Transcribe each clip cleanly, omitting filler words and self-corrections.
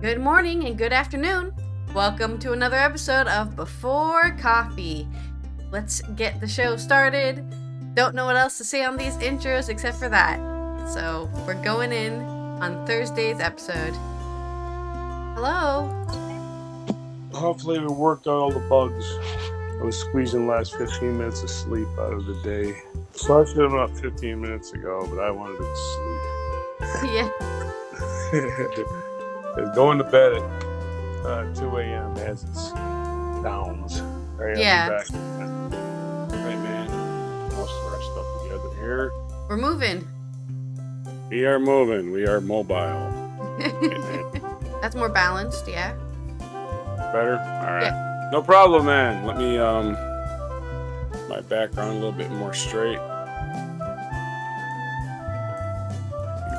Good morning and good afternoon. Welcome to another episode of Before Coffee. Let's get the show started. Don't know what else to say on these intros except for that. So we're going in on Thursday's episode. Hello. Hopefully we worked out all the bugs. I was squeezing the last 15 minutes of sleep out of the day. So I should have been up 15 minutes ago, but I wanted to sleep. Yeah. Going to bed at 2 a.m. has its downs. Right, Yeah. Back. Right, man. Most of our stuff together here. We're moving. We are moving. We are mobile. That's more balanced, yeah. Better? All right. Yeah. No problem, man. Let me, my background a little bit more straight. Get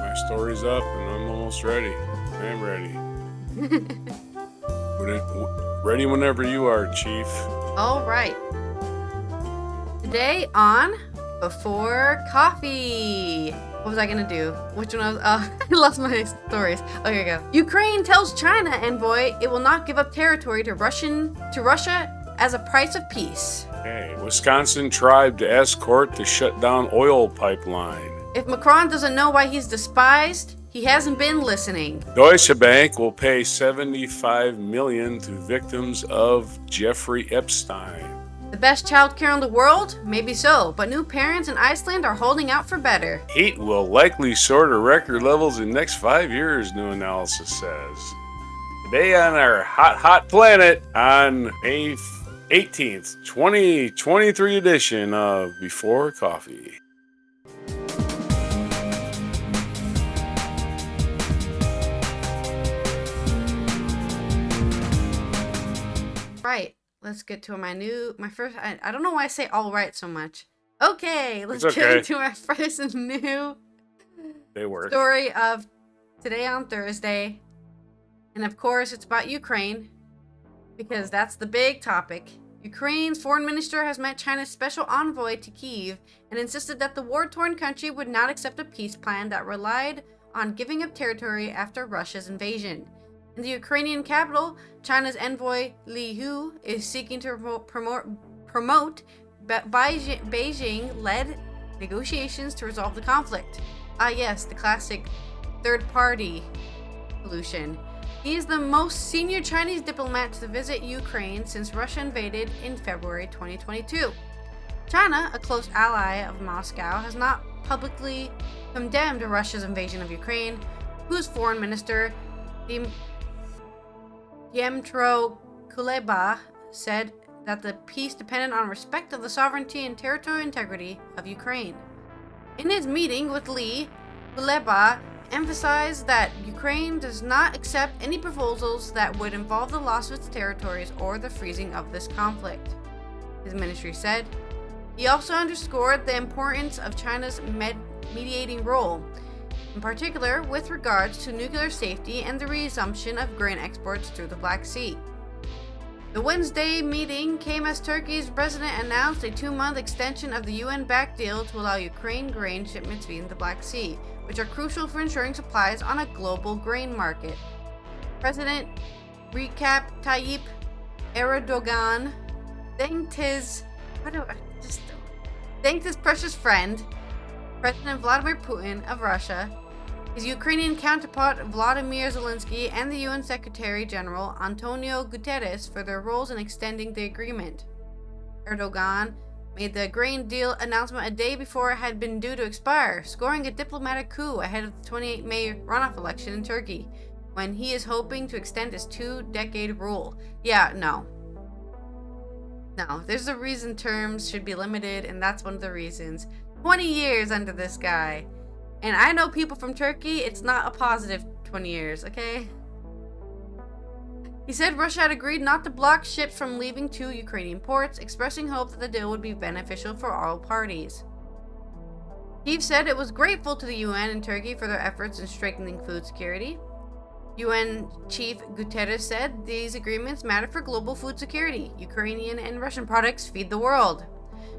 my stories up, and I'm almost ready. I am ready. Ready whenever you are, Chief. All right. Today on Before Coffee. What was I gonna do? Which one was? I lost my stories. Oh, here we go. Ukraine tells China envoy it will not give up territory to Russia as a price of peace. Okay. Wisconsin tribe to escort to shut down oil pipeline. If Macron doesn't know why he's despised, he hasn't been listening. Deutsche Bank will pay $75 million to victims of Jeffery Epstein. The best childcare in the world? Maybe so, but new parents in Iceland are holding out for better. Heat will likely soar to record levels in the next 5 years, new analysis says. Today on our hot planet on May 18th, 2023 edition of Before Coffee. Right. Let's get to my first. I don't know why I say all right so much. Okay, let's get into my first new story of today on Thursday. And of course, it's about Ukraine, because that's the big topic. Ukraine's foreign minister has met China's special envoy to Kyiv and insisted that the war-torn country would not accept a peace plan that relied on giving up territory after Russia's invasion. In the Ukrainian capital, China's envoy Li Hu is seeking to promote Beijing-led negotiations to resolve the conflict. Ah yes, the classic third-party solution. He is the most senior Chinese diplomat to visit Ukraine since Russia invaded in February 2022. China, a close ally of Moscow, has not publicly condemned Russia's invasion of Ukraine, whose foreign minister, Dmytro Kuleba, said that the peace depended on respect of the sovereignty and territorial integrity of Ukraine. In his meeting with Li, Kuleba emphasized that Ukraine does not accept any proposals that would involve the loss of its territories or the freezing of this conflict, his ministry said. He also underscored the importance of China's mediating role, in particular with regards to nuclear safety and the resumption of grain exports through the Black Sea. The Wednesday meeting came as Turkey's president announced a 2-month extension of the UN-backed deal to allow Ukraine grain shipments via the Black Sea, which are crucial for ensuring supplies on a global grain market. President Recep Tayyip Erdogan thanked his precious friend, President Vladimir Putin of Russia, his Ukrainian counterpart Volodymyr Zelensky, and the UN Secretary General Antonio Guterres for their roles in extending the agreement. Erdogan made the grain deal announcement a day before it had been due to expire, scoring a diplomatic coup ahead of the 28 May runoff election in Turkey, when he is hoping to extend his 2-decade rule. Yeah, no, there's a reason terms should be limited, and that's one of the reasons. 20 years under this guy. And I know people from Turkey, it's not a positive 20 years, okay? He said Russia had agreed not to block ships from leaving 2 Ukrainian ports, expressing hope that the deal would be beneficial for all parties. Kyiv said it was grateful to the UN and Turkey for their efforts in strengthening food security. UN Chief Guterres said these agreements matter for global food security. Ukrainian and Russian products feed the world.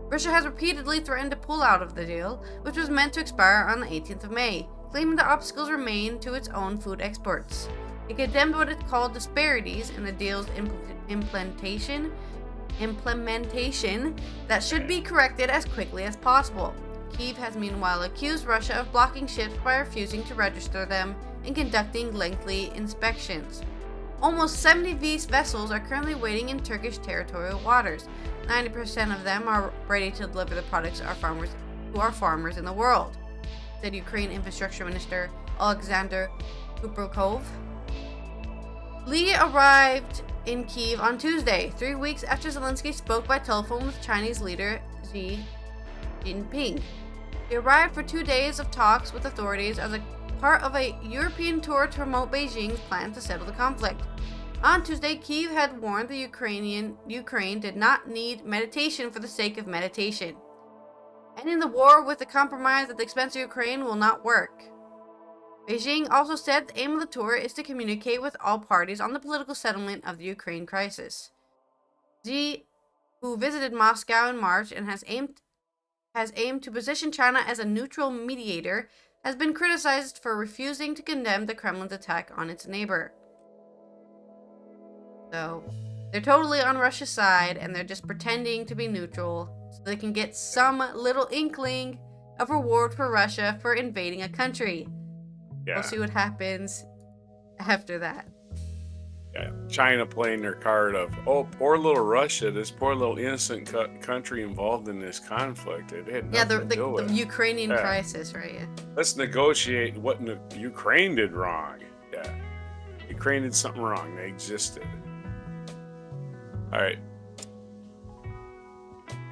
Russia has repeatedly threatened to pull out of the deal, which was meant to expire on the 18th of May, claiming the obstacles remain to its own food exports. It condemned what it called disparities in the deal's implementation that should be corrected as quickly as possible. Kyiv has meanwhile accused Russia of blocking ships by refusing to register them and conducting lengthy inspections. Almost 70 of these vessels are currently waiting in Turkish territorial waters. 90% of them are ready to deliver the products to our farmers in the world, said Ukraine Infrastructure Minister Alexander Kuprokov. Lee arrived in Kyiv on Tuesday, 3 weeks after Zelensky spoke by telephone with Chinese leader Xi Jinping. He arrived for 2 days of talks with authorities as a part of a European tour to promote Beijing's plan to settle the conflict. On Tuesday, Kyiv had warned the Ukraine did not need meditation for the sake of meditation. Ending the war with a compromise at the expense of Ukraine will not work. Beijing also said the aim of the tour is to communicate with all parties on the political settlement of the Ukraine crisis. Xi, who visited Moscow in March and has aimed to position China as a neutral mediator, has been criticized for refusing to condemn the Kremlin's attack on its neighbor. So, they're totally on Russia's side, and they're just pretending to be neutral so they can get some little inkling of reward for Russia for invading a country. Yeah. We'll see what happens after that. Yeah. China playing their card of, oh, poor little Russia, this poor little innocent country involved in this conflict. It had nothing to do with the Ukrainian crisis, right? Yeah. Let's negotiate what Ukraine did wrong. Yeah. Ukraine did something wrong. They existed. All right.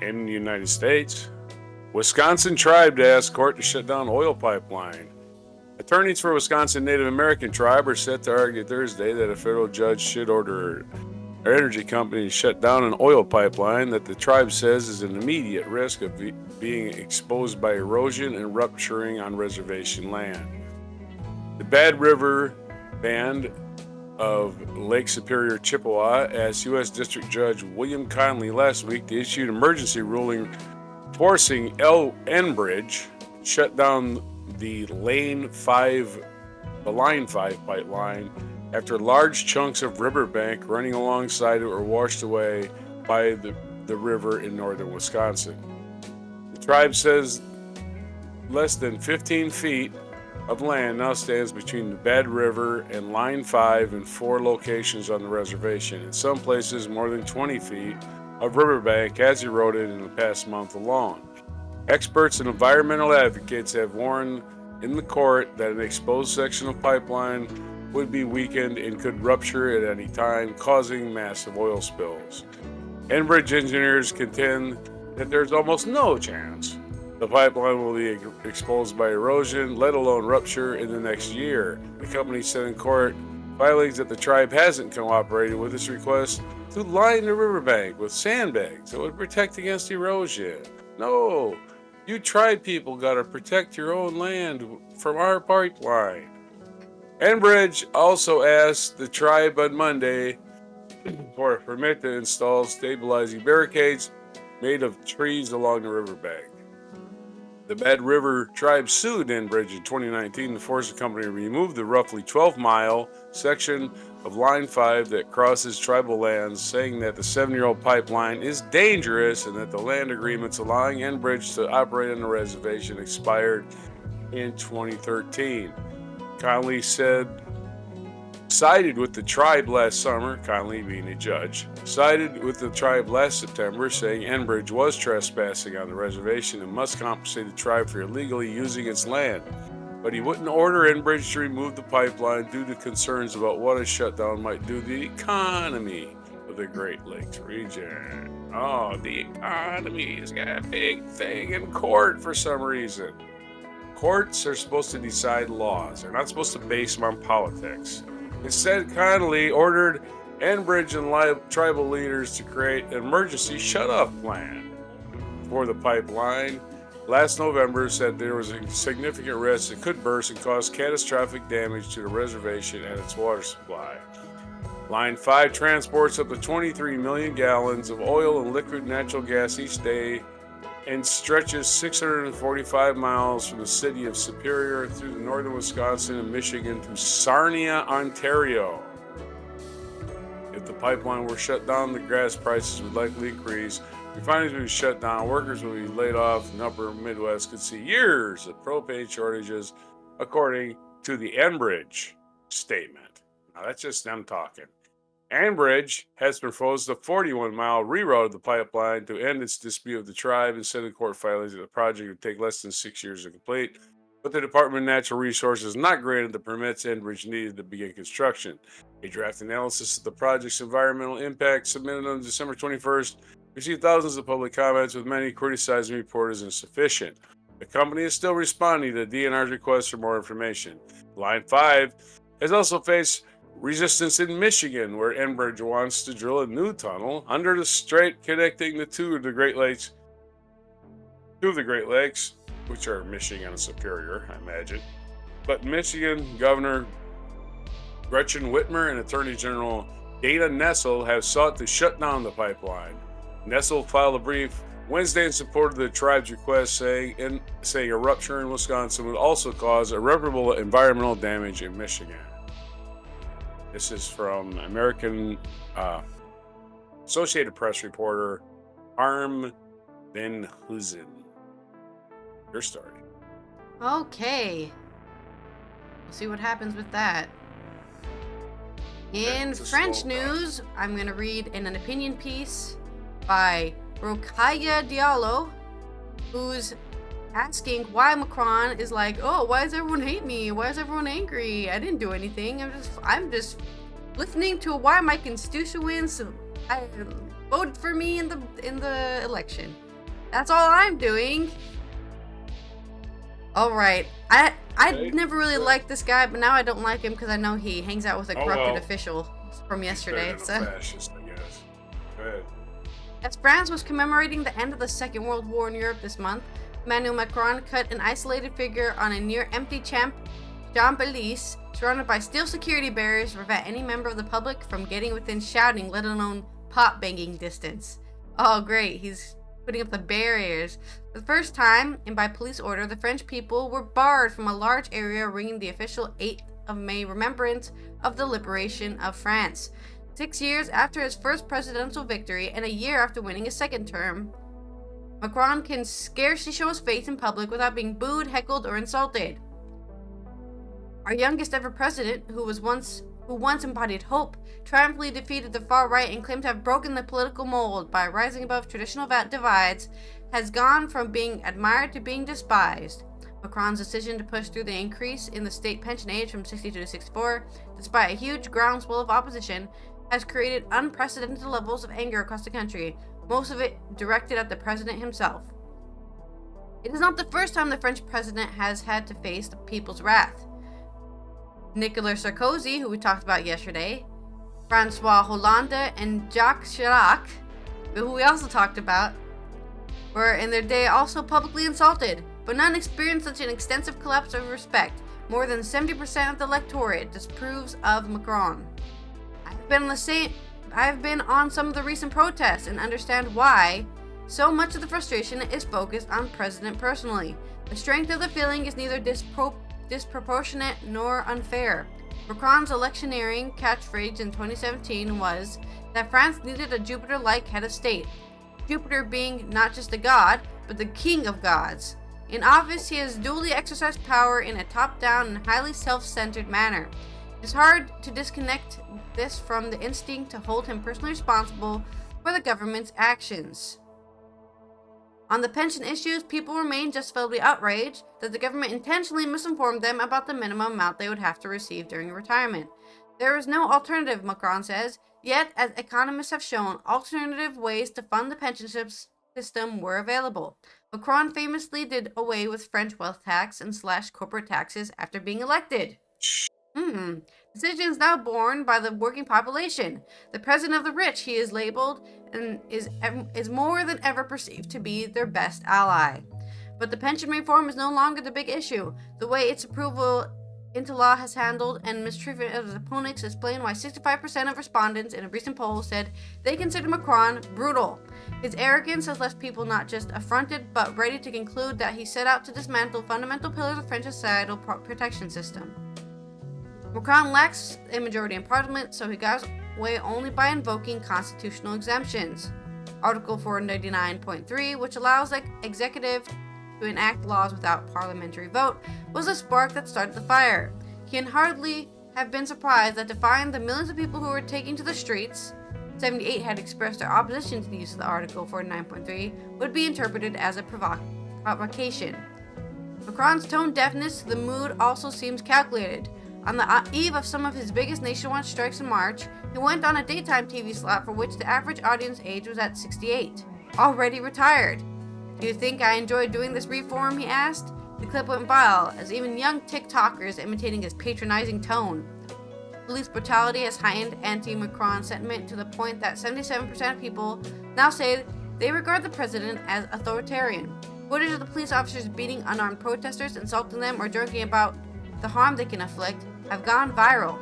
In the United States, Wisconsin tribe to ask court to shut down oil pipeline. Attorneys for Wisconsin Native American tribe are set to argue Thursday that a federal judge should order an energy company to shut down an oil pipeline that the tribe says is an immediate risk of being exposed by erosion and rupturing on reservation land. The Bad River Band of Lake Superior, Chippewa, asked U.S. District Judge William Conley last week to issue an emergency ruling forcing Enbridge to shut down the Line 5 pipeline after large chunks of riverbank running alongside it were washed away by the river in northern Wisconsin. The tribe says less than 15 feet of land now stands between the Bad River and Line 5 in 4 locations on the reservation. In some places, more than 20 feet of riverbank has eroded in the past month alone. Experts and environmental advocates have warned in the court that an exposed section of pipeline would be weakened and could rupture at any time, causing massive oil spills. Enbridge engineers contend that there's almost no chance the pipeline will be exposed by erosion, let alone rupture in the next year. The company said in court filings that the tribe hasn't cooperated with its request to line the riverbank with sandbags that would protect against erosion. No, you tribe people gotta protect your own land from our pipeline. Enbridge also asked the tribe on Monday for a permit to install stabilizing barricades made of trees along the riverbank. The Bad River tribe sued Enbridge in 2019 to force the company to remove the roughly 12-mile section of Line 5 that crosses tribal lands, saying that the 7-year-old pipeline is dangerous and that the land agreements allowing Enbridge to operate on the reservation expired in 2013. Conley sided with the tribe last summer, Conley being a judge, sided with the tribe last September, saying Enbridge was trespassing on the reservation and must compensate the tribe for illegally using its land. But he wouldn't order Enbridge to remove the pipeline due to concerns about what a shutdown might do to the economy of the Great Lakes region. Oh, the economy's got a big thing in court for some reason. Courts are supposed to decide laws. They're not supposed to base them on politics. Instead, Connolly ordered Enbridge and tribal leaders to create an emergency shut-off plan for the pipeline. Last November said there was a significant risk it could burst and cause catastrophic damage to the reservation and its water supply. Line 5 transports up to 23 million gallons of oil and liquid natural gas each day and stretches 645 miles from the city of Superior through the northern Wisconsin and Michigan to Sarnia, Ontario. If the pipeline were shut down, the gas prices would likely increase. Refineries would be shut down, workers would be laid off, and the upper Midwest could see years of propane shortages, according to the Enbridge statement. Now, that's just them talking. Enbridge has proposed a 41-mile reroute of the pipeline to end its dispute with the tribe and Senate court filings that the project would take less than 6 years to complete. But the Department of Natural Resources not granted the permits Enbridge needed to begin construction. A draft analysis of the project's environmental impact submitted on December 21st received thousands of public comments, with many criticizing the report as insufficient. The company is still responding to DNR's request for more information. Line 5 has also faced resistance in Michigan, where Enbridge wants to drill a new tunnel under the strait connecting the two of the Great Lakes, which are Michigan and Superior, I imagine. But Michigan Governor Gretchen Whitmer and Attorney General Dana Nessel have sought to shut down the pipeline. Nessel filed a brief Wednesday in support of the tribe's request, saying a rupture in Wisconsin would also cause irreparable environmental damage in Michigan. This is from American Associated Press reporter Harm Van Hoosen. Your story. Okay. We'll see what happens with that. In French news, I'm going to read an opinion piece by Rokaya Diallo, who's asking why Macron is like, oh, why does everyone hate me? Why is everyone angry? I didn't do anything. I'm just listening to why my constituents voted for me in the election. That's all I'm doing. All right. I never really liked this guy, but now I don't like him because I know he hangs out with a corrupted official from yesterday. So. Fascist, I guess. Go ahead. As France was commemorating the end of the Second World War in Europe this month, Emmanuel Macron cut an isolated figure on a near-empty Champs-Élysées, surrounded by steel security barriers to prevent any member of the public from getting within shouting, let alone pot-banging distance. Oh, great. He's putting up the barriers. For the first time, and by police order, the French people were barred from a large area ringing the official 8th of May remembrance of the liberation of France. 6 years after his first presidential victory and a year after winning his second term, Macron can scarcely show his face in public without being booed, heckled, or insulted. Our youngest ever president, who once embodied hope, triumphantly defeated the far right and claimed to have broken the political mold by rising above traditional divides, has gone from being admired to being despised. Macron's decision to push through the increase in the state pension age from 62 to 64, despite a huge groundswell of opposition, has created unprecedented levels of anger across the country, most of it directed at the president himself. It is not the first time the French president has had to face the people's wrath. Nicolas Sarkozy, who we talked about yesterday, Francois Hollande, and Jacques Chirac, who we also talked about, were in their day also publicly insulted, but none experienced such an extensive collapse of respect. More than 70% of the electorate disapproves of Macron. I've been on some of the recent protests and understand why so much of the frustration is focused on President personally. The strength of the feeling is neither disproportionate nor unfair. Macron's electioneering catchphrase in 2017 was that France needed a Jupiter-like head of state. Jupiter being not just a god, but the king of gods. In office, he has duly exercised power in a top-down and highly self-centered manner. It's hard to disconnect this from the instinct to hold him personally responsible for the government's actions. On the pension issues, people remain justifiably outraged that the government intentionally misinformed them about the minimum amount they would have to receive during retirement. There is no alternative, Macron says, yet, as economists have shown, alternative ways to fund the pension system were available. Macron famously did away with French wealth tax and slashed corporate taxes after being elected. Decisions now borne by the working population. The president of the rich, he is labeled, and is more than ever perceived to be their best ally. But the pension reform is no longer the big issue. The way its approval into law has handled and mistreatment of his opponents explain why 65% of respondents in a recent poll said they consider Macron brutal. His arrogance has left people not just affronted, but ready to conclude that he set out to dismantle fundamental pillars of French societal protection system. Macron lacks a majority in parliament, so he got away only by invoking constitutional exemptions. Article 499.3, which allows the executive to enact laws without parliamentary vote, was the spark that started the fire. He can hardly have been surprised that to find the millions of people who were taking to the streets, 78 had expressed their opposition to the use of the Article 49.3, would be interpreted as a provocation. Macron's tone deafness to the mood also seems calculated. On the eve of some of his biggest nationwide strikes in March, he went on a daytime TV slot for which the average audience age was at 68, already retired. "Do you think I enjoy doing this reform?" he asked. The clip went viral, as even young TikTokers imitating his patronizing tone. Police brutality has heightened anti-Macron sentiment to the point that 77% of people now say they regard the president as authoritarian. Footage of the police officers beating unarmed protesters, insulting them, or joking about the harm they can inflict have gone viral.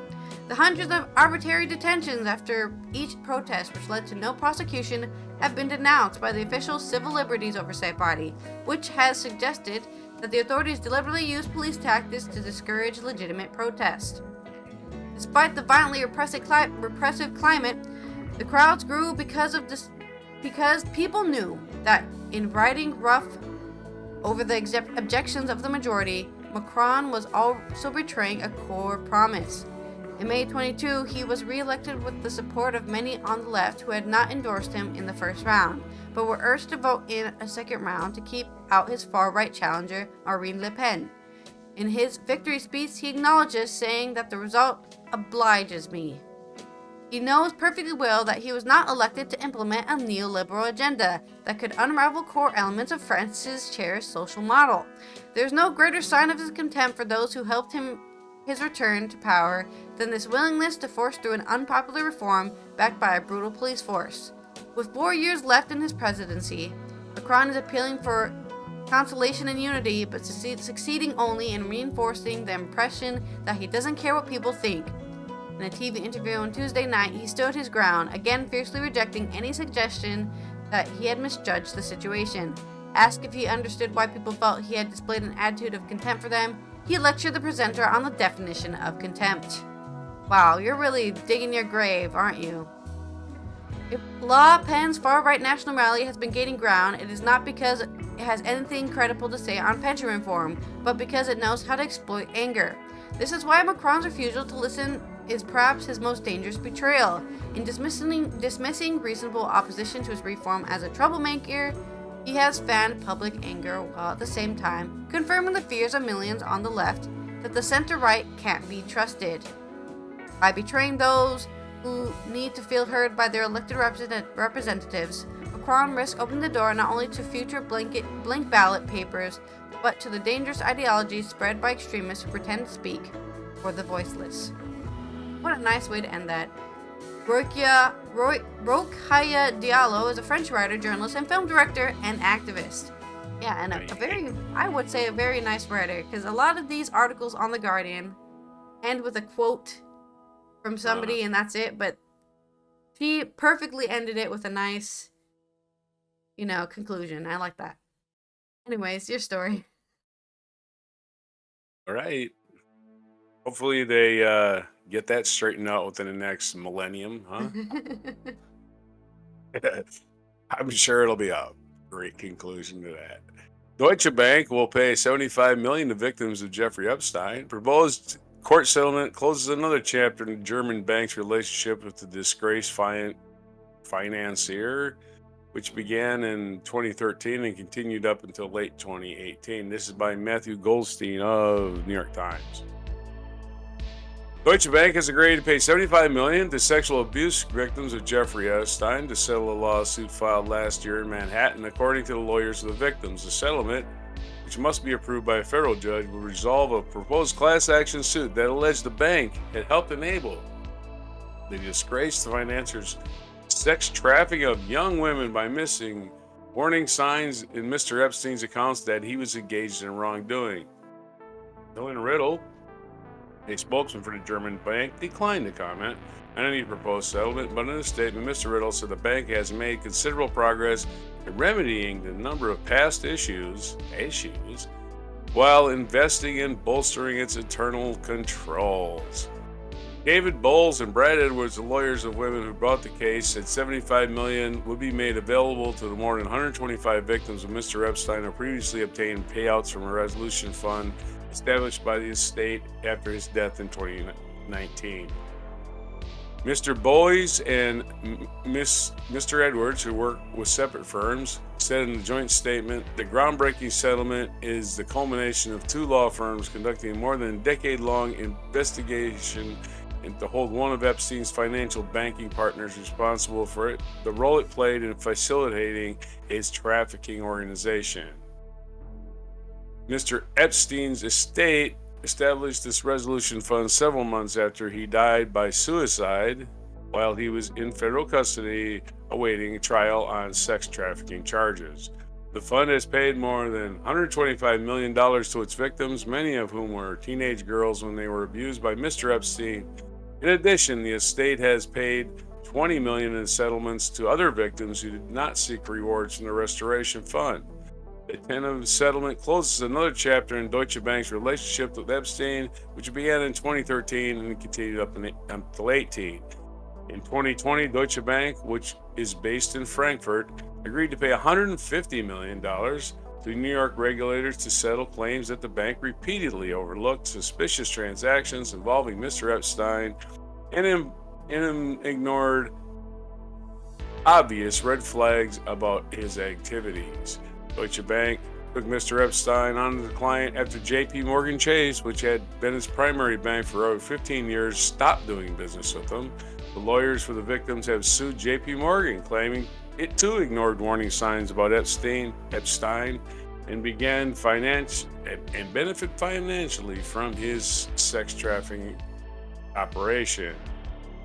The hundreds of arbitrary detentions after each protest, which led to no prosecution, have been denounced by the official Civil Liberties Oversight Body, which has suggested that the authorities deliberately use police tactics to discourage legitimate protest. Despite the violently repressive climate, the crowds grew because people knew that in riding rough over the objections of the majority, Macron was also betraying a core promise. In May 22, he was re-elected with the support of many on the left who had not endorsed him in the first round, but were urged to vote in a second round to keep out his far-right challenger, Marine Le Pen. In his victory speech, he acknowledges, saying that the result obliges me. He knows perfectly well that he was not elected to implement a neoliberal agenda that could unravel core elements of France's cherished social model. There is no greater sign of his contempt for those who helped his return to power than this willingness to force through an unpopular reform backed by a brutal police force. With 4 years left in his presidency, Macron is appealing for consolation and unity, but succeeding only in reinforcing the impression that he doesn't care what people think. In a TV interview on Tuesday night, he stood his ground, again fiercely rejecting any suggestion that he had misjudged the situation. Asked if he understood why people felt he had displayed an attitude of contempt for them, he lectured the presenter on the definition of contempt. Wow, you're really digging your grave, aren't you? If Le Pen's far-right national rally has been gaining ground, it is not because it has anything credible to say on pension reform, but because it knows how to exploit anger. This is why Macron's refusal to listen is perhaps his most dangerous betrayal. In dismissing reasonable opposition to his reform as a troublemaker, he has fanned public anger while at the same time confirming the fears of millions on the left that the center-right can't be trusted. By betraying those who need to feel heard by their elected representatives, Macron risks opening the door not only to future blank ballot papers, but to the dangerous ideologies spread by extremists who pretend to speak for the voiceless. What a nice way to end that. Rokhaya Diallo is a French writer, journalist, and film director and activist. Yeah, and I would say a very nice writer, because a lot of these articles on The Guardian end with a quote from somebody and that's it, but she perfectly ended it with a nice, conclusion. I like that. Anyways, your story. All right. Hopefully they get that straightened out within the next millennium, huh? I'm sure it'll be a great conclusion to that. Deutsche Bank will pay $75 million to victims of Jeffrey Epstein. Proposed court settlement closes another chapter in the German bank's relationship with the disgraced financier, which began in 2013 and continued up until late 2018. This is by Matthew Goldstein of New York Times. Deutsche Bank has agreed to pay $75 million to sexual abuse victims of Jeffrey Epstein to settle a lawsuit filed last year in Manhattan. According to the lawyers of the victims, the settlement, which must be approved by a federal judge, will resolve a proposed class action suit that alleged the bank had helped enable the disgraced financier's sex trafficking of young women by missing warning signs in Mr. Epstein's accounts that he was engaged in wrongdoing. Dylan Riddle, A spokesman for the German bank declined to comment on any proposed settlement, but in a statement, Mr. Riddle said the bank has made considerable progress in remedying the number of past issues while investing in bolstering its internal controls. David Bowles and Brad Edwards, the lawyers of women who brought the case, said $75 million would be made available to the more than 125 victims of Mr. Epstein who previously obtained payouts from a resolution fund established by the estate after his death in 2019. Mr. Boyes and Mr. Edwards, who work with separate firms, said in a joint statement, the groundbreaking settlement is the culmination of two law firms conducting a more than a decade-long investigation and to hold one of Epstein's financial banking partners responsible for it, the role it played in facilitating his trafficking organization. Mr. Epstein's estate established this resolution fund several months after he died by suicide while he was in federal custody awaiting trial on sex trafficking charges. The fund has paid more than $125 million to its victims, many of whom were teenage girls when they were abused by Mr. Epstein. In addition, the estate has paid $20 million in settlements to other victims who did not seek rewards from the restoration fund. The tentative settlement closes another chapter in Deutsche Bank's relationship with Epstein, which began in 2013 and continued up until 2018. In 2020, Deutsche Bank, which is based in Frankfurt, agreed to pay $150 million to New York regulators to settle claims that the bank repeatedly overlooked suspicious transactions involving Mr. Epstein and ignored obvious red flags about his activities. Deutsche Bank took Mr. Epstein on the client after J.P. Morgan Chase, which had been its primary bank for over 15 years, stopped doing business with them. The lawyers for the victims have sued J.P. Morgan, claiming it too ignored warning signs about Epstein and began benefit financially from his sex trafficking operation.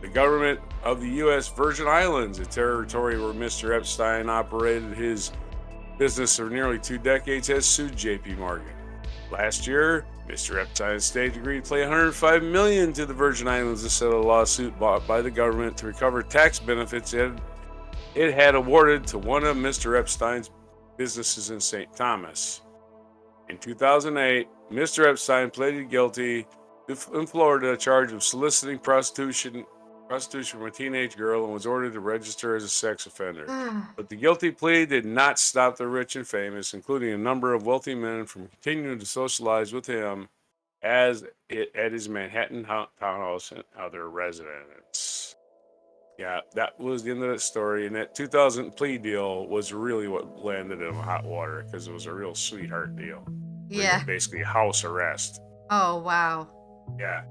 The government of the U.S. Virgin Islands, a territory where Mr. Epstein operated his business for nearly 2 decades, has sued J.P. Morgan. Last year, Mr. Epstein's estate agreed to pay $105 million to the Virgin Islands to settle a lawsuit brought by the government to recover tax benefits it had awarded to one of Mr. Epstein's businesses in St. Thomas. In 2008, Mr. Epstein pleaded guilty in Florida to a charge of soliciting prostitution from a teenage girl and was ordered to register as a sex offender. But the guilty plea did not stop the rich and famous, including a number of wealthy men, from continuing to socialize with him at his Manhattan townhouse and other residences. Yeah, that was the end of that story. And that 2000 plea deal was really what landed him hot water because it was a real sweetheart deal. Yeah. Basically, house arrest. Oh, wow. Yeah.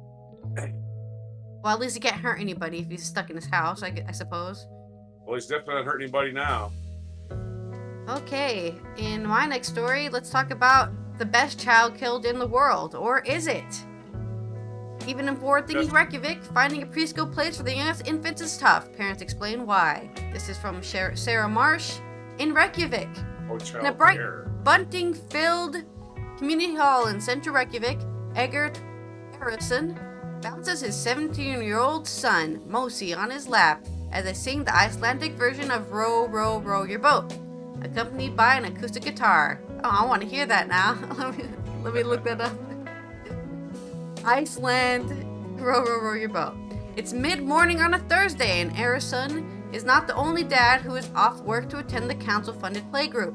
Well, at least he can't hurt anybody if he's stuck in his house, I suppose. Well, he's definitely not hurting anybody now. Okay, in my next story, let's talk about the best child killed in the world. Or is it? Even in forward-thinking Reykjavik, finding a preschool place for the youngest infants is tough. Parents explain why. This is from Sarah Marsh in Reykjavik. In a bright, bunting-filled community hall in central Reykjavik, Egert Harrison bounces his 17-year-old son, Mosi, on his lap as they sing the Icelandic version of Row, Row, Row Your Boat, accompanied by an acoustic guitar. Oh, I want to hear that now. Let me look that up. Iceland, Row, Row, Row Your Boat. It's mid-morning on a Thursday, and Harrison is not the only dad who is off work to attend the council-funded playgroup.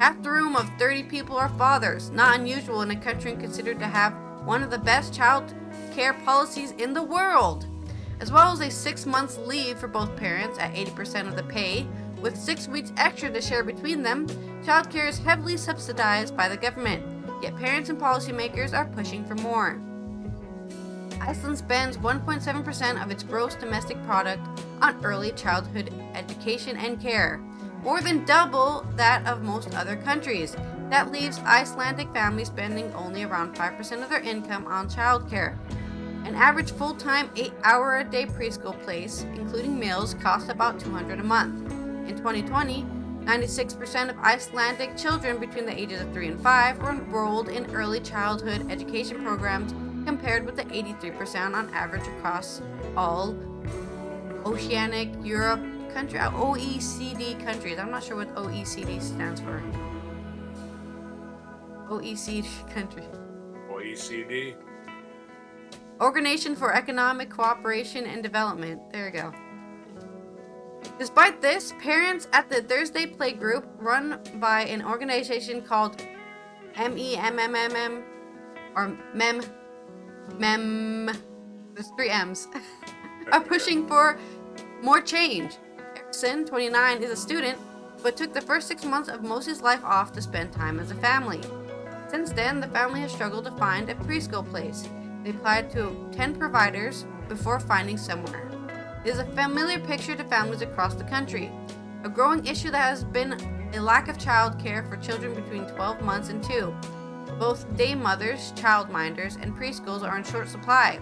Half the room of 30 people are fathers, not unusual in a country considered to have one of the best child care policies in the world, as well as a 6 months leave for both parents at 80% of the pay, with 6 weeks extra to share between them. Child care is heavily subsidized by the government, yet parents and policymakers are pushing for more. Iceland spends 1.7% of its gross domestic product on early childhood education and care, more than double that of most other countries. That leaves Icelandic families spending only around 5% of their income on childcare. An average full-time 8-hour-a-day preschool place, including meals, costs about $200 a month. In 2020, 96% of Icelandic children between the ages of 3 and 5 were enrolled in early childhood education programs compared with the 83% on average across all Oceanic Europe country, OECD countries. I'm not sure what OECD stands for. OECD country. OECD? Organization for Economic Cooperation and Development. There you go. Despite this, parents at the Thursday Play group, run by an organization called MEMMM, or MEM, there's 3 M's, are pushing for more change. Erickson, 29, is a student, but took the first 6 months of Mosey's life off to spend time as a family. Since then, the family has struggled to find a preschool place. They applied to 10 providers before finding somewhere. It is a familiar picture to families across the country. A growing issue that has been a lack of childcare for children between 12 months and 2. Both day mothers, childminders, and preschools are in short supply.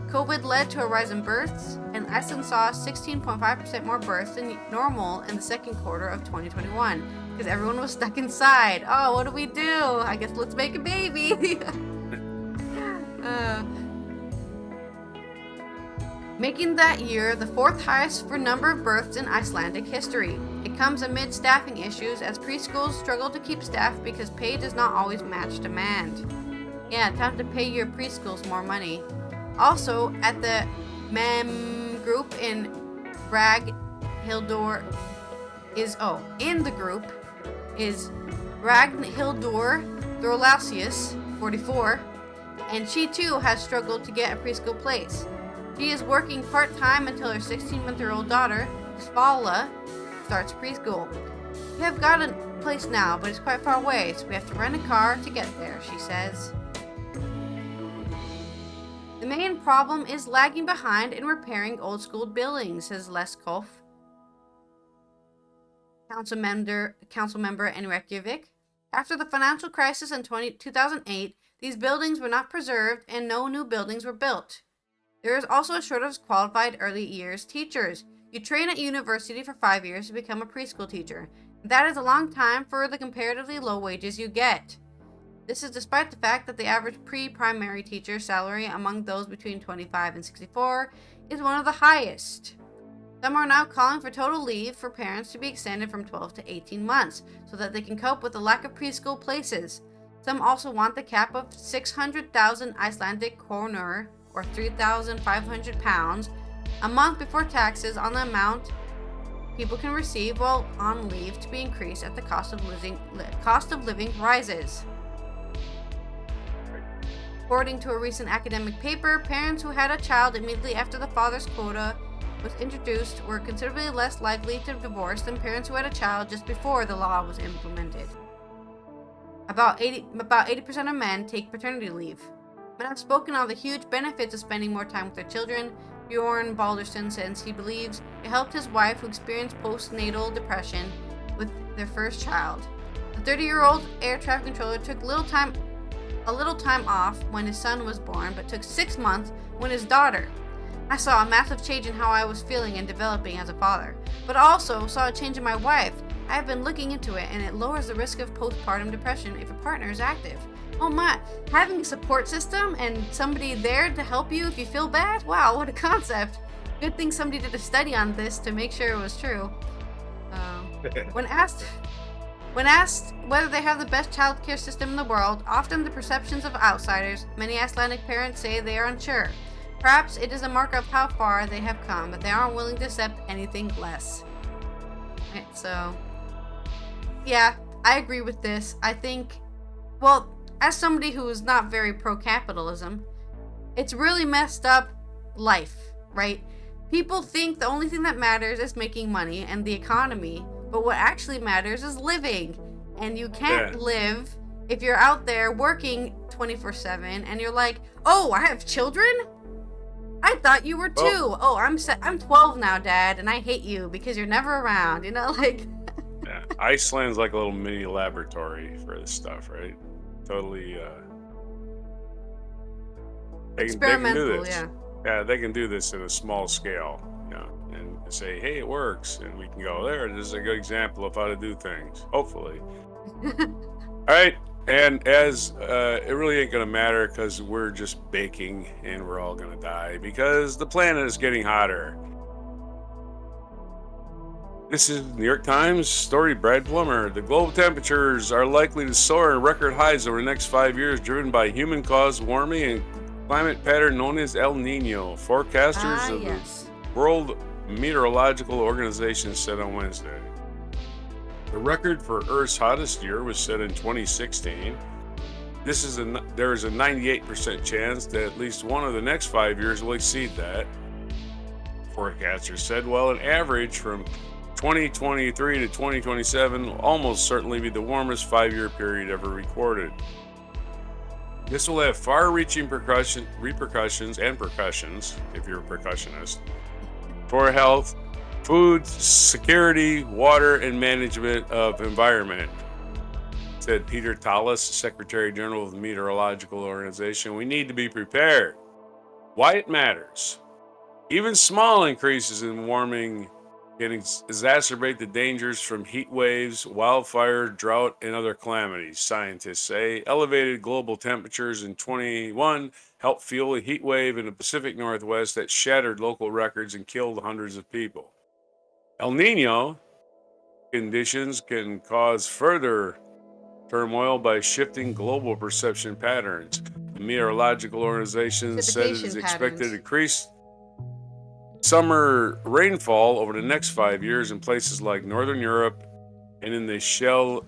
COVID led to a rise in births, and Iceland saw 16.5% more births than normal in the second quarter of 2021 because everyone was stuck inside. Oh, what do we do? I guess let's make a baby. Making that year the 4th highest for number of births in Icelandic history. It comes amid staffing issues as preschools struggle to keep staff because pay does not always match demand. Yeah, time to pay your preschools more money. Also, at the MEM group in Ragnhildur in the group is Ragnhildur Thorlasius, 44, and she too has struggled to get a preschool place. She is working part-time until her 16-month-old daughter, Svala, starts preschool. We have got a place now, but it's quite far away, so we have to rent a car to get there, she says. The main problem is lagging behind in repairing old-school buildings, says Les Kolf, council member in Reykjavik. After the financial crisis in 2008, these buildings were not preserved and no new buildings were built. There is also a shortage of qualified early years teachers. You train at university for 5 years to become a preschool teacher. That is a long time for the comparatively low wages you get. This is despite the fact that the average pre-primary teacher salary among those between 25 and 64 is one of the highest. Some are now calling for total leave for parents to be extended from 12 to 18 months so that they can cope with the lack of preschool places. Some also want the cap of 600,000 Icelandic kronur, or 3,500 pounds, a month before taxes on the amount people can receive while on leave to be increased as the cost of living rises. According to a recent academic paper, parents who had a child immediately after the father's quota was introduced were considerably less likely to divorce than parents who had a child just before the law was implemented. About 80% of men take paternity leave. Men have spoken of the huge benefits of spending more time with their children. Bjorn Balderson says he believes it helped his wife, who experienced postnatal depression with their first child. The 30-year-old air traffic controller took a little time off when his son was born, but took 6 months when his daughter. I saw a massive change in how I was feeling and developing as a father, but also saw a change in my wife. I have been looking into it, and it lowers the risk of postpartum depression if a partner is active. Oh my, having a support system and somebody there to help you if you feel bad? Wow, what a concept. Good thing somebody did a study on this to make sure it was true. When asked whether they have the best child care system in the world, often the perceptions of outsiders, many Icelandic parents say they are unsure. Perhaps it is a mark of how far they have come, but they aren't willing to accept anything less. Right, so, yeah, I agree with this. I think, well, as somebody who is not very pro-capitalism, it's really messed up life, right? People think the only thing that matters is making money and the economy, but what actually matters is living. And you can't live if you're out there working 24/7 and you're like, oh, I have children? I thought you were 2. Oh, I'm 12 now, Dad, and I hate you because you're never around, you know, like. Yeah, Iceland's like a little mini laboratory for this stuff, right? Totally experimental, they can do this. Yeah. Yeah, they can do this at a small scale, you know, and say, hey, it works, and we can go there. This is a good example of how to do things, hopefully. All right, And as it really ain't going to matter because we're just baking and we're all going to die because the planet is getting hotter. This is New York Times story, Brad Plummer. The global temperatures are likely to soar in record highs over the next 5 years, driven by human-caused warming and climate pattern known as El Nino. Forecasters of the World Meteorological Organization said on Wednesday. The record for Earth's hottest year was set in 2016. There is a 98% chance that at least one of the next 5 years will exceed that. Forecasters said, while an average from 2023 to 2027 will almost certainly be the warmest 5-year period ever recorded. This will have far-reaching repercussions, if you're a percussionist, for health, food security, water, and management of environment, said Peter Tallis, Secretary General of the Meteorological Organization. We need to be prepared. Why it matters. Even small increases in warming can exacerbate the dangers from heat waves, wildfire, drought, and other calamities, scientists say. Elevated global temperatures in 2021 helped fuel a heat wave in the Pacific Northwest that shattered local records and killed hundreds of people. El Nino conditions can cause further turmoil by shifting global perception patterns. The Meteorological Organization said it is expected to increase summer rainfall over the next 5 years in places like Northern Europe and in the Sahel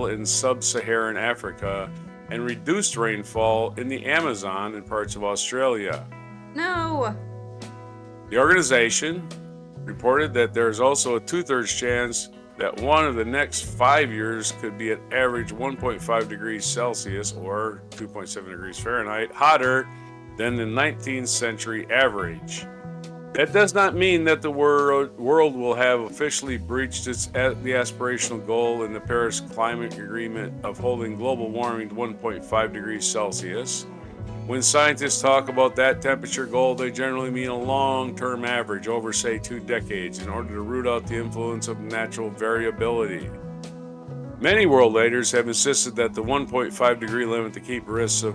in sub-Saharan Africa, and reduced rainfall in the Amazon and parts of Australia. No! The organization reported that there's also a 2/3 chance that one of the next 5 years could be at average 1.5 degrees Celsius or 2.7 degrees Fahrenheit hotter than the 19th century average. That does not mean that the world will have officially breached the aspirational goal in the Paris Climate Agreement of holding global warming to 1.5 degrees Celsius. When scientists talk about that temperature goal, they generally mean a long-term average over, say, 2 decades in order to root out the influence of natural variability. Many world leaders have insisted that the 1.5 degree limit to keep risks of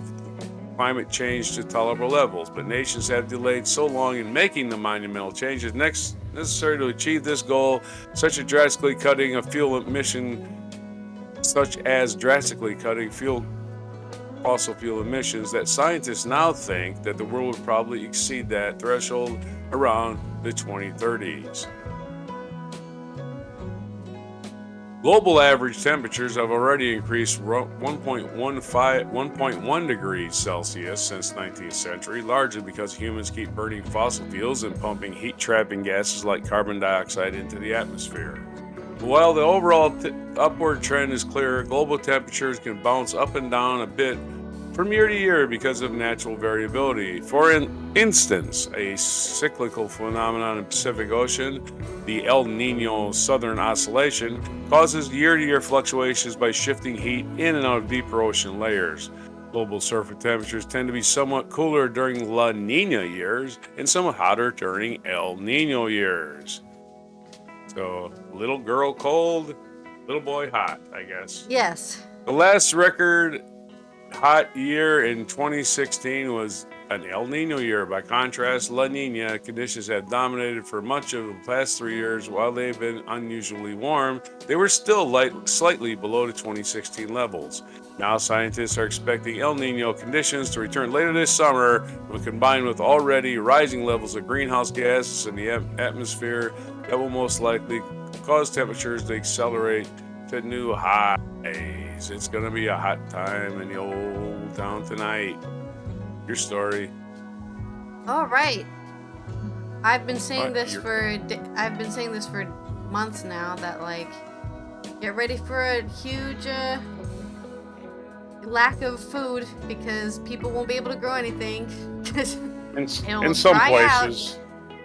climate change to tolerable levels, but nations have delayed so long in making the monumental changes necessary to achieve this goal, such as drastically cutting fossil fuel emissions, that scientists now think that the world would probably exceed that threshold around the 2030s. Global average temperatures have already increased 1.1 degrees Celsius since the 19th century, largely because humans keep burning fossil fuels and pumping heat-trapping gases like carbon dioxide into the atmosphere. While the overall upward trend is clear, global temperatures can bounce up and down a bit from year to year because of natural variability. For instance, a cyclical phenomenon in the Pacific Ocean, the El Nino Southern Oscillation, causes year-to-year fluctuations by shifting heat in and out of deeper ocean layers. Global surface temperatures tend to be somewhat cooler during La Nina years and somewhat hotter during El Nino years. So, little girl cold, little boy hot, I guess. Yes. The last record hot year in 2016 was an El Nino year. By contrast, La Nina conditions have dominated for much of the past 3 years. While they've been unusually warm, they were still slightly below the 2016 levels. Now scientists are expecting El Nino conditions to return later this summer when combined with already rising levels of greenhouse gases in the atmosphere that will most likely cause temperatures to accelerate to new highs. It's going to be a hot time in the old town tonight. Your story. All right. I've been saying this for months now that get ready for a huge lack of food because people won't be able to grow anything. in some places.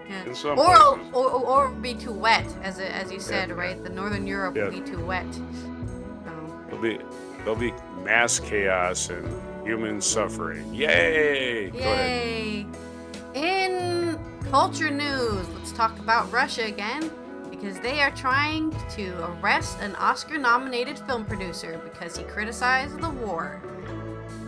Yeah. In some places. Or be too wet, as you said, right? The Northern Europe will be too wet. There'll be mass chaos and human suffering. Yay! Go ahead. In culture news, let's talk about Russia again, because they are trying to arrest an Oscar-nominated film producer because he criticized the war.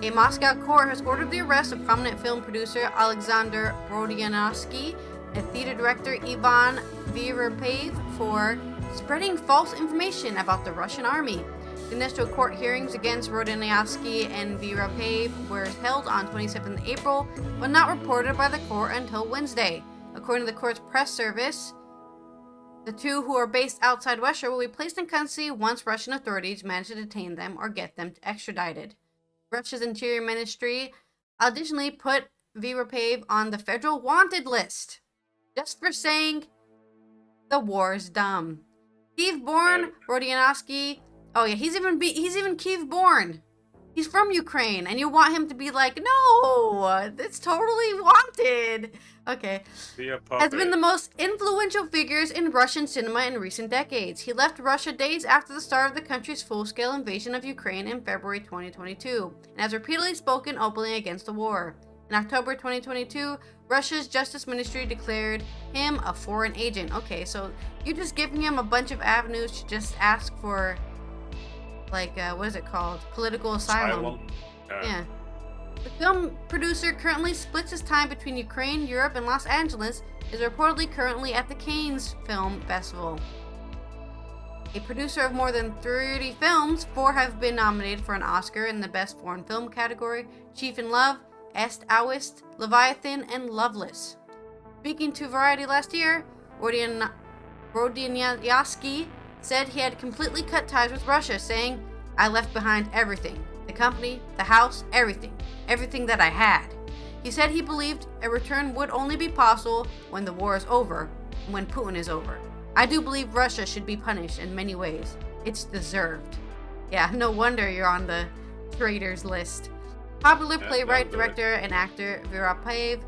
A Moscow court has ordered the arrest of prominent film producer Alexander Rodyanovsky and theater director Ivan Virapav for spreading false information about the Russian army. The initial court hearings against Rodyanovsky and Virapav were held on 27 April, but not reported by the court until Wednesday. According to the court's press service, the two, who are based outside Russia, will be placed in custody once Russian authorities manage to detain them or get them extradited. Russia's Interior Ministry additionally put Virapav on the federal wanted list just for saying the war is dumb. Kiev-born Rodyanovsky. Oh yeah, he's even Kiev-born. He's from Ukraine, and you want him to be like, no, that's totally wanted. Okay. Has been the most influential figures in Russian cinema in recent decades. He left Russia days after the start of the country's full-scale invasion of Ukraine in February 2022, and has repeatedly spoken openly against the war. In October 2022, Russia's Justice Ministry declared him a foreign agent. Okay, so you're just giving him a bunch of avenues to just ask for, like, what is it called? Political asylum. Yeah. The film producer currently splits his time between Ukraine, Europe, and Los Angeles, is reportedly currently at the Cannes Film Festival. A producer of more than 30 films, 4 have been nominated for an Oscar in the Best Foreign Film category: Chief in Love, Est Oust, Leviathan, and Loveless. Speaking to Variety last year, Rodyanovsky said he had completely cut ties with Russia, saying, "I left behind everything. The company, the house, everything that I had." He said he believed a return would only be possible when the war is over, when Putin is over. "I do believe Russia should be punished in many ways. It's deserved." Yeah, no wonder you're on the traitors list. Popular playwright, director, and actor Virapav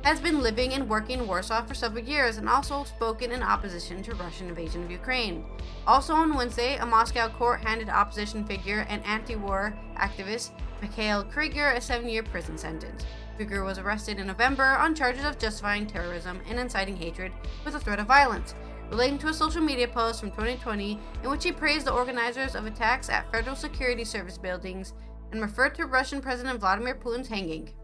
has been living and working in Warsaw for several years and also spoken in opposition to Russian invasion of Ukraine. Also on Wednesday, a Moscow court handed opposition figure and anti-war activist Mikhail Krieger a 7-year prison sentence. Krieger was arrested in November on charges of justifying terrorism and inciting hatred with a threat of violence, relating to a social media post from 2020 in which he praised the organizers of attacks at Federal Security Service buildings and referred to Russian President Vladimir Putin's hanging.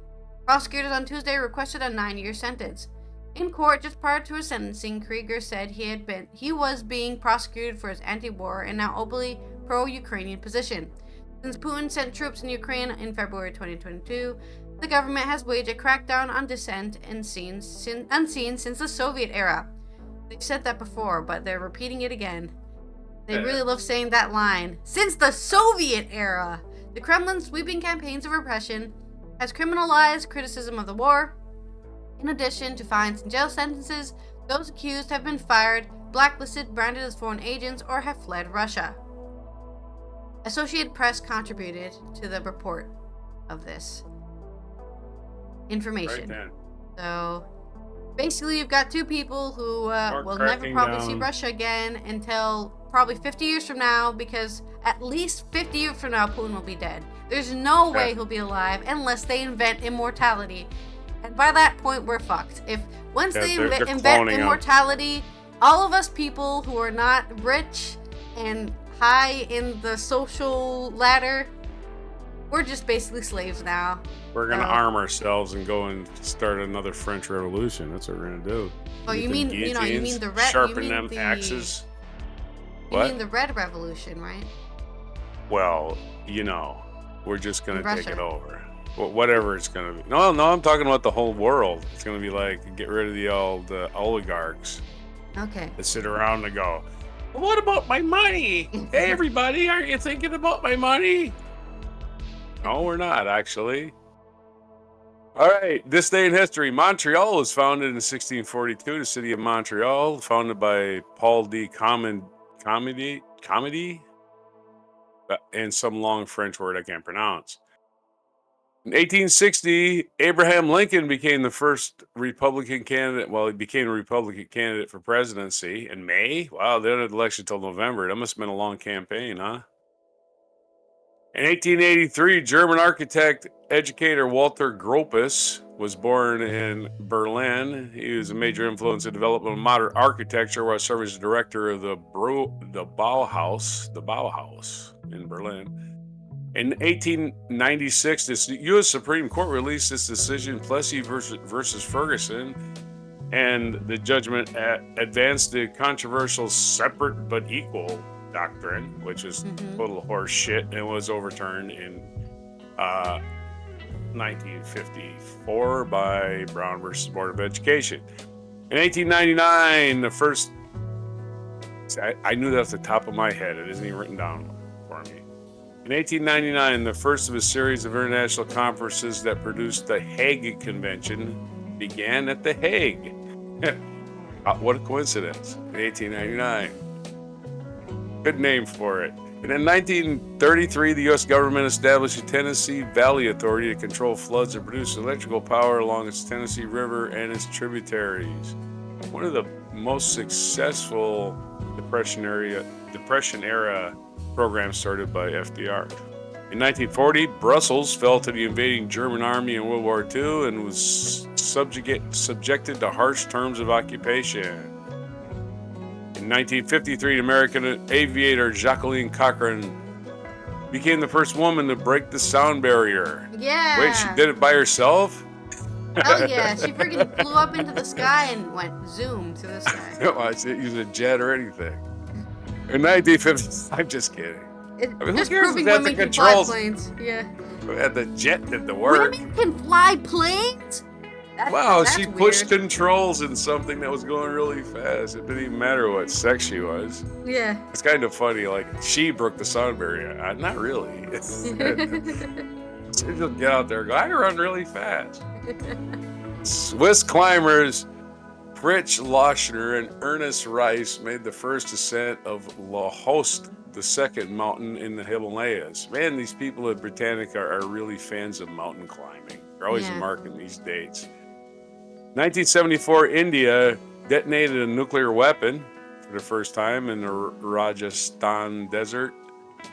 Prosecutors on Tuesday requested a 9-year sentence. In court, just prior to his sentencing, Krieger said he was being prosecuted for his anti-war and now openly pro-Ukrainian position. Since Putin sent troops in Ukraine in February 2022, the government has waged a crackdown on dissent unseen since the Soviet era. They've said that before, but they're repeating it again. They really love saying that line. Since the Soviet era! The Kremlin's sweeping campaigns of repression has criminalized criticism of the war. In addition to fines and jail sentences, those accused have been fired, blacklisted, branded as foreign agents, or have fled Russia. Associated Press contributed to the report of this information. Right. So basically, you've got two people who will never probably see Russia again until probably 50 years from now, because at least 50 years from now, Putin will be dead. There's no way he'll be alive unless they invent immortality. And by that point, we're fucked. Once they invent immortality, all of us people who are not rich and high in the social ladder, we're just basically slaves now. We're gonna arm ourselves and go and start another French Revolution. That's what we're gonna do. Oh, you mean the red? Sharpen them axes. You mean the Red Revolution, right? Well, we're just gonna take it over. Whatever it's gonna be. No, I'm talking about the whole world. It's gonna be like, get rid of the old oligarchs. Okay. That sit around and go, well, what about my money? Hey, everybody, aren't you thinking about my money? No, we're not, actually. All right, this day in history. Montreal was founded in 1642, the city of Montreal, founded by Paul D. Comedy, and some long French word I can't pronounce. In 1860, Abraham Lincoln became the first Republican candidate. Well, he became a Republican candidate for presidency in May. Wow, they didn't have election until November. That must have been a long campaign, huh? In 1883, German architect, educator Walter Gropius was born in Berlin. He was a major influence in the development of modern architecture while serving as director of the Bauhaus in Berlin. In 1896, the U.S. Supreme Court released its decision, Plessy versus Ferguson, and the judgment advanced the controversial separate but equal doctrine, which is total horse shit, and was overturned in 1954 by Brown versus Board of Education. In 1899, the first... I knew that off the top of my head. It isn't even written down for me. In 1899, the first of a series of international conferences that produced the Hague Convention began at The Hague. What a coincidence. In 1899. Good name for it. And in 1933, the U.S. government established the Tennessee Valley Authority to control floods and produce electrical power along its Tennessee River and its tributaries. One of the most successful Depression era programs started by FDR. In 1940, Brussels fell to the invading German army in World War II and was subjected to harsh terms of occupation. In 1953, American aviator Jacqueline Cochran became the first woman to break the sound barrier. Yeah. Wait, she did it by herself? Oh yeah, she freaking flew up into the sky and went zoom to the sky. No, I didn't use a jet or anything. In 1950, I'm just kidding. Just proving women can fly planes. Yeah. The jet did the work. Women can fly planes? Wow, she pushed controls in something that was going really fast. It didn't even matter what sex she was. Yeah. It's kind of funny. Like, she broke the sound barrier. Not really. She'll get out there and go, I run really fast. Swiss climbers Fritz Lochner and Ernest Rice made the first ascent of La Hoste, the second mountain in the Himalayas. Man, these people at Britannica are really fans of mountain climbing. They're always marking these dates. 1974, India detonated a nuclear weapon for the first time in the Rajasthan desert.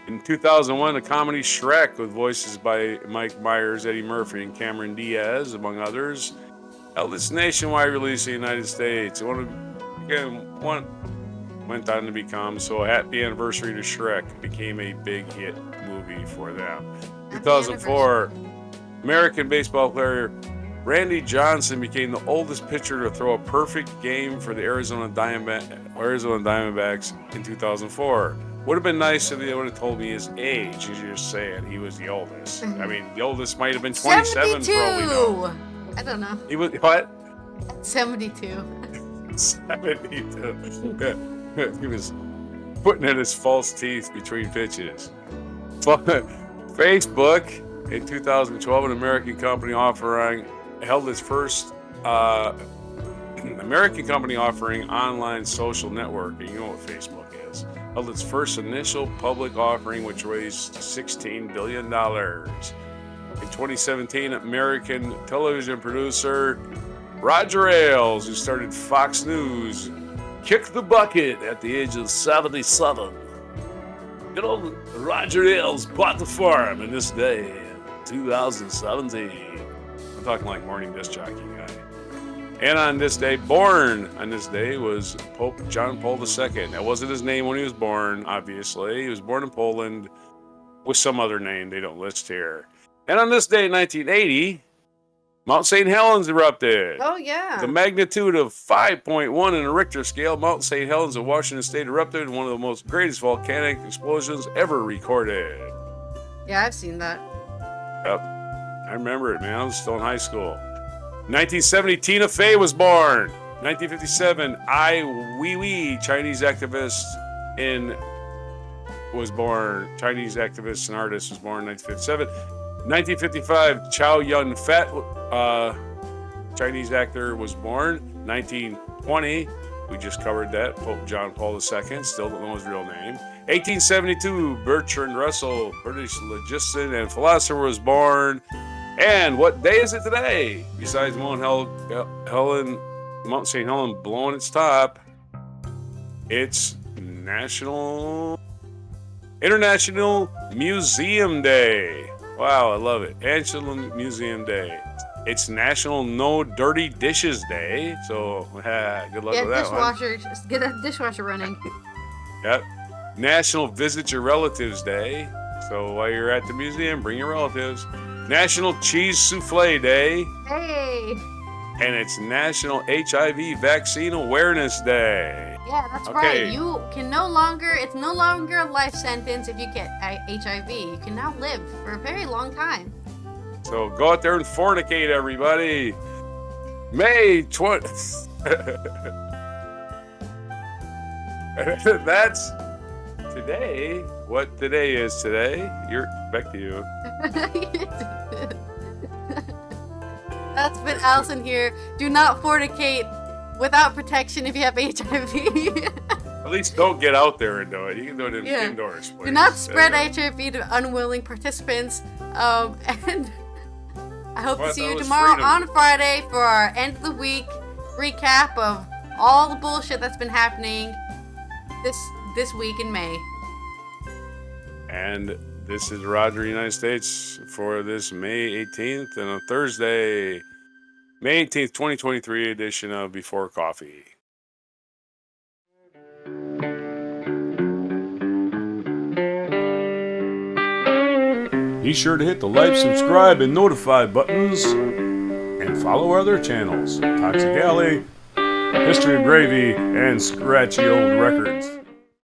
In 2001, the comedy Shrek, with voices by Mike Myers, Eddie Murphy, and Cameron Diaz, among others, held its nationwide release in the United States. It went on to become, so a happy anniversary to Shrek became a big hit movie for them. 2004, American baseball player Randy Johnson became the oldest pitcher to throw a perfect game for the Arizona Diamondbacks in 2004. Would have been nice if they would have told me his age. As you're saying, he was the oldest. I mean, the oldest might have been 27 for all we know. I don't know. He was what? 72. 72. He was putting in his false teeth between pitches. Facebook in 2012, an American company held its first American company offering online social networking. You know what Facebook is. Held its first initial public offering, which raised $16 billion. In 2017, American television producer Roger Ailes, who started Fox News, kicked the bucket at the age of 77. Good old Roger Ailes bought the farm in this day, 2017. I'm talking like morning disc jockey guy. And born on this day, was Pope John Paul II. That wasn't his name when he was born, obviously. He was born in Poland with some other name they don't list here. And on this day in 1980, Mount St. Helens erupted. Oh, yeah. The magnitude of 5.1 in the Richter scale, Mount St. Helens of Washington State erupted in one of the most greatest volcanic explosions ever recorded. Yeah, I've seen that. Yep. I remember it, man. I was still in high school. 1970, Tina Fey was born. 1957, Ai Weiwei, Chinese activist and artist, was born in 1957. 1955, Chow Yun-fat, Chinese actor, was born. 1920, we just covered that, Pope John Paul II, still don't know his real name. 1872, Bertrand Russell, British logician and philosopher, was born. And what day is it today? Besides Mount St. Helens blowing its top, it's International Museum Day. Wow, I love it. National Museum Day. It's National No Dirty Dishes Day. So, good luck Get with that one. get that dishwasher running. Yep. National Visit Your Relatives Day. So while you're at the museum, bring your relatives. National Cheese Souffle Day. Hey. And it's National HIV Vaccine Awareness Day. Yeah, that's Okay. right. You can no longer, it's no longer a life sentence if you get HIV. You can now live for a very long time. So go out there and fornicate, everybody. May 20. That's today. What today is today? Back to you. That's been Allison here. Do not fornicate without protection if you have HIV. At least don't get out there and do it. You can do it indoors. Please. Do not spread HIV to unwilling participants. And I hope to see you tomorrow on Friday for our end of the week recap of all the bullshit that's been happening this week in May. And this is Roger, United States, for this May 18th and a Thursday, May 18th, 2023 edition of Before Coffee. Be sure to hit the like, subscribe, and notify buttons, and follow our other channels, Toxic Alley, History of Gravy, and Scratchy Old Records.